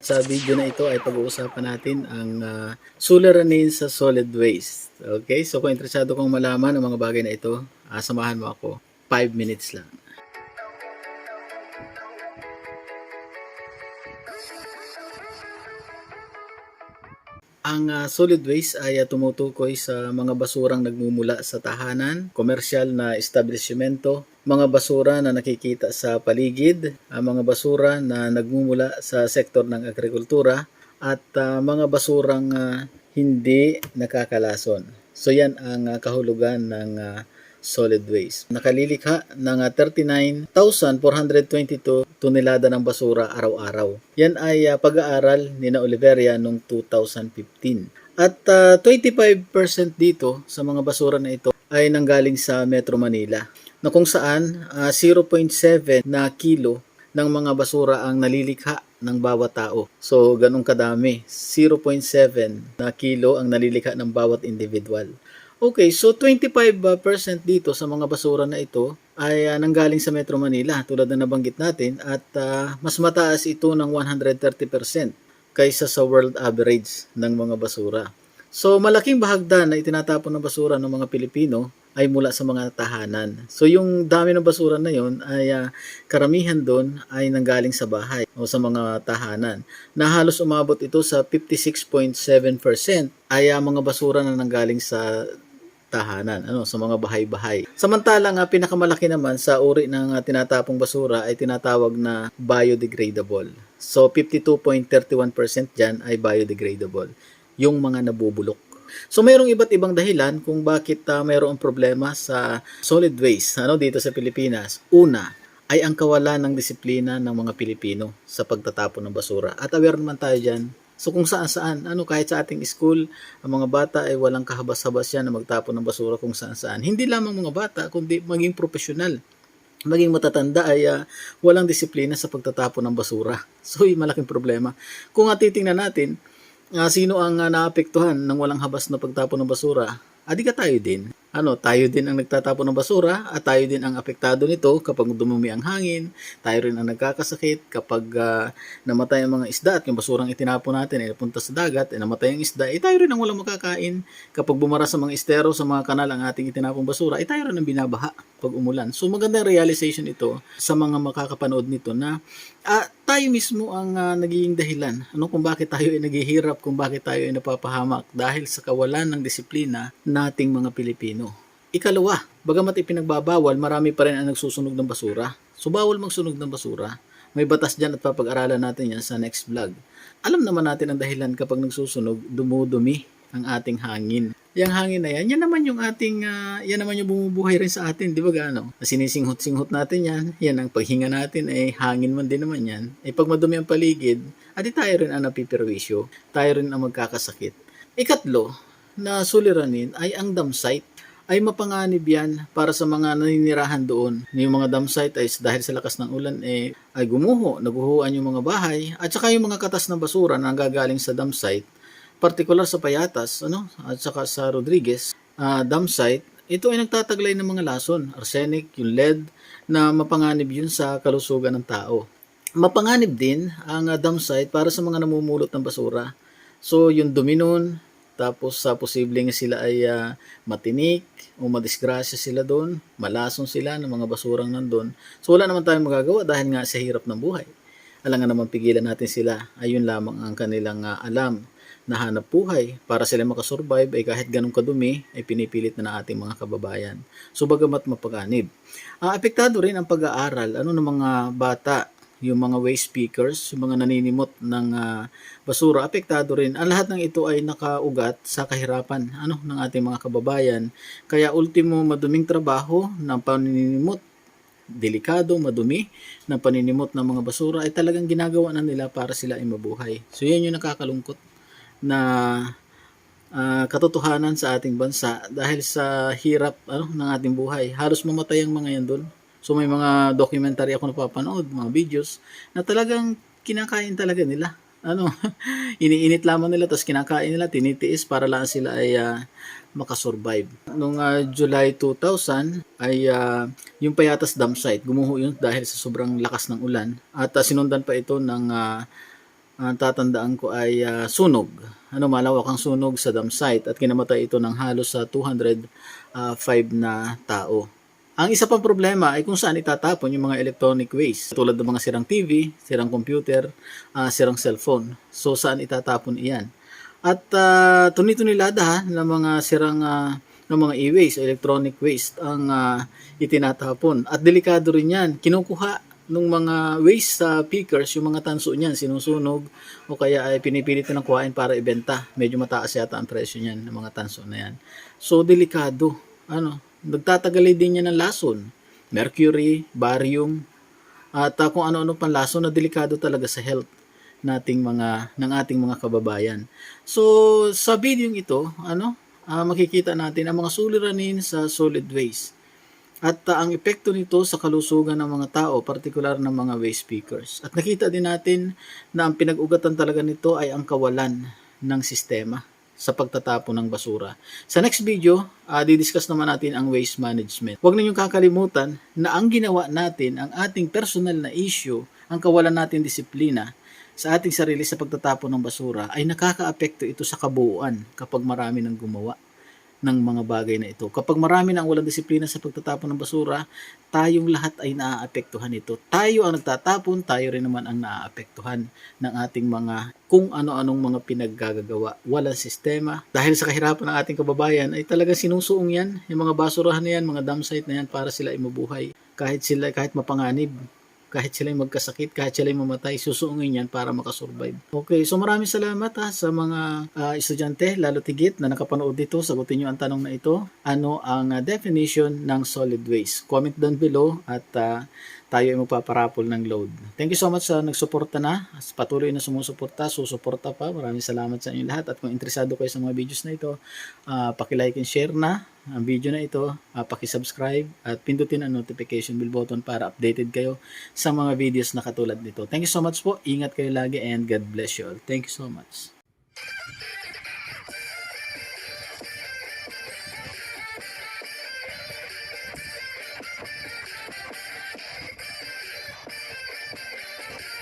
Sa video na ito ay pag-uusapan natin ang suliranin sa solid waste. Okay? So kung interesado kong malaman ang mga bagay na ito, samahan mo ako. 5 minutes lang. Ang solid waste ay tumutukoy sa mga basurang nagmumula sa tahanan, komersyal na establishmento, mga basura na nakikita sa paligid, mga basura na nagmumula sa sektor ng agrikultura, at mga basurang hindi nakakalason. So yan ang kahulugan ng solid waste. Nakalilikha ng 39,422 tonelada ng basura araw-araw. Yan ay pag-aaral ni na Oliveria noong 2015. At 25% dito sa mga basura na ito ay nanggaling sa Metro Manila, na kung saan 0.7 na kilo ng mga basura ang nalilikha ng bawat tao. So, ganun kadami. 0.7 na kilo ang nalilikha ng bawat individual. Okay, so 25% dito sa mga basura na ito ay nanggaling sa Metro Manila, tulad na nabanggit natin, at mas mataas ito ng 130% kaysa sa world average ng mga basura. So malaking bahagdan na itinatapon ng basura ng mga Pilipino ay mula sa mga tahanan. So yung dami ng basura na yon ay karamihan doon ay nanggaling sa bahay o sa mga tahanan, na halos umabot ito sa 56.7% ay mga basura na nanggaling sa tahanan, sa mga bahay-bahay. Samantalang pinakamalaki naman sa uri ng tinatapong basura ay tinatawag na biodegradable. So 52.31% dyan ay biodegradable, yung mga nabubulok. So mayroong iba't ibang dahilan kung bakit mayroong problema sa solid waste dito sa Pilipinas. Una ay ang kawalan ng disiplina ng mga Pilipino sa pagtatapon ng basura. At aware naman tayo dyan. So kung saan-saan, kahit sa ating school, ang mga bata ay walang kahabas-habas yan na magtapon ng basura kung saan-saan. Hindi lamang mga bata, kundi maging profesional, maging matatanda ay walang disiplina sa pagtatapon ng basura. So yung malaking problema. Kung titingnan natin, sino ang naapektuhan ng walang habas na pagtapon ng basura? Di ka tayo din. Tayo din ang nagtatapon ng basura at tayo din ang apektado nito kapag dumumi ang hangin. Tayo rin ang nagkakasakit kapag namatay ang mga isda at yung basurang itinapon natin ay napunta sa dagat, namatay ang isda, tayo rin ang walang makakain. Kapag bumara sa mga estero, sa mga kanal ang ating itinapong basura, tayo rin ang binabaha pag umulan. So magandang realization ito sa mga makakapanood nito na tayo mismo ang nagiging dahilan kung bakit tayo ay naghihirap, kung bakit tayo ay napapahamak dahil sa kawalan ng disiplina nating mga Pilipino. Ikalawa, bagamat ipinagbabawal, marami pa rin ang nagsusunog ng basura. So bawal magsunog ng basura. May batas dyan at papag-aralan natin yan sa next vlog. Alam naman natin ang dahilan kapag nagsusunog, dumudumi ang ating hangin. Yung hangin na yan naman yung ating, yan naman yung bumubuhay rin sa atin, di ba gaano? Sinisinghot-singhot natin yan ang paghinga natin, hangin man din naman yan. Pag madumi ang paligid, tayo rin ang napiperwisyo, tayo rin ang magkakasakit. Ikatlo, na suliranin ay ang dam site. Ay mapanganib yan para sa mga naninirahan doon. Yung mga dam site ay dahil sa lakas ng ulan ay gumuho, naguhuan yung mga bahay, at saka yung mga katas ng basura na gagaling sa dam site, partikular sa Payatas, at saka sa Rodriguez dam site, ito ay nagtataglay ng mga lason, arsenic, yung lead, na mapanganib yun sa kalusugan ng tao. Mapanganib din ang dam site para sa mga namumulot ng basura. So yung dumi nun, tapos posibleng sila ay matinik o madisgrasya sila doon, malason sila ng mga basurang nandun. So wala naman tayong magagawa dahil nga sa hirap ng buhay. Alangan naman pigilan natin sila, ayun lamang ang kanilang alam na hanap buhay. Para sila makasurvive ay kahit ganun kadumi ay pinipilit na ng ating mga kababayan. So bagamat mapaganib, apektado rin ang pag-aaral ng mga bata, yung mga waste pickers, yung mga naninimot ng basura, apektado rin. Ang lahat ng ito ay nakaugat sa kahirapan ng ating mga kababayan. Kaya ultimo, maduming trabaho ng paninimot, delikado, madumi ng paninimot ng mga basura ay talagang ginagawa na nila para sila ay mabuhay. So yan yung nakakalungkot na katotohanan sa ating bansa dahil sa hirap ng ating buhay. Halos mamatay ang mga yan doon. So may mga documentary ako napapanood, mga videos, na talagang kinakain talaga nila. Iniinit lamang nila, tapos kinakain nila, tinitiis para lang sila ay makasurvive. Noong July 2000 ay yung Payatas Dam Site, gumuho yun dahil sa sobrang lakas ng ulan. At sinundan pa ito ng ang tatandaan ko ay sunog. Malawakang sunog sa dam site at kinamatay ito ng halos sa 205 na tao. Ang isa pang problema ay kung saan itatapon yung mga electronic waste tulad ng mga sirang TV, sirang computer, sirang cellphone. So saan itatapon iyan? At tuni-tunilada ng mga sirang ng mga e-waste, electronic waste ang itinatapon. At delikado rin yan. Kinukuha ng mga waste pickers, yung mga tanso niyan, sinusunog o kaya ay pinipilit ng kuhain para ibenta. Medyo mataas yata ang presyo niyan ng mga tanso na yan. So, delikado. Nagtatagalay din yan ng lason. Mercury, barium, at kung ano-ano pang lason na delikado talaga sa health ng ating mga kababayan. So, sa video ito, makikita natin ang mga suliranin sa solid waste at ang epekto nito sa kalusugan ng mga tao, partikular ng mga waste pickers. At nakita din natin na ang pinag-ugatan talaga nito ay ang kawalan ng sistema sa pagtatapon ng basura. Sa next video, didiscuss naman natin ang waste management. Huwag ninyong kakalimutan na ang ginawa natin, ang ating personal na issue, ang kawalan natin disiplina sa ating sarili sa pagtatapon ng basura ay nakakaapekto ito sa kabuuan kapag marami nang gumawa ng mga bagay na ito. Kapag marami nang walang disiplina sa pagtatapon ng basura, tayong lahat ay naaapektuhan ito. Tayo ang nagtatapon, tayo rin naman ang naaapektuhan ng ating mga kung ano-anong mga pinaggagawa. Walang sistema. Dahil sa kahirapan ng ating kababayan ay talaga sinusuong yan, yung mga basurahan na yan, mga dam site na yan para sila ay mabuhay. Kahit mapanganib, kahit sila magkasakit, kahit sila mamatay, susuungin yan para makasurvive. Okay, so maraming salamat sa mga estudyante, lalo tigit na nakapanood dito. Sagutin nyo ang tanong na ito. Ano ang definition ng solid waste? Comment down below at tayo ay magpaparapol ng load. Thank you so much sa nagsuporta na. Patuloy na sumusuporta, susuporta pa. Maraming salamat sa inyo lahat. At kung interesado kayo sa mga videos na ito, paki-like and share na ang video na ito, paki-subscribe at pindutin ang notification bell button para updated kayo sa mga videos na katulad nito. Thank you so much po. Ingat kayo lagi and God bless you all. Thank you so much.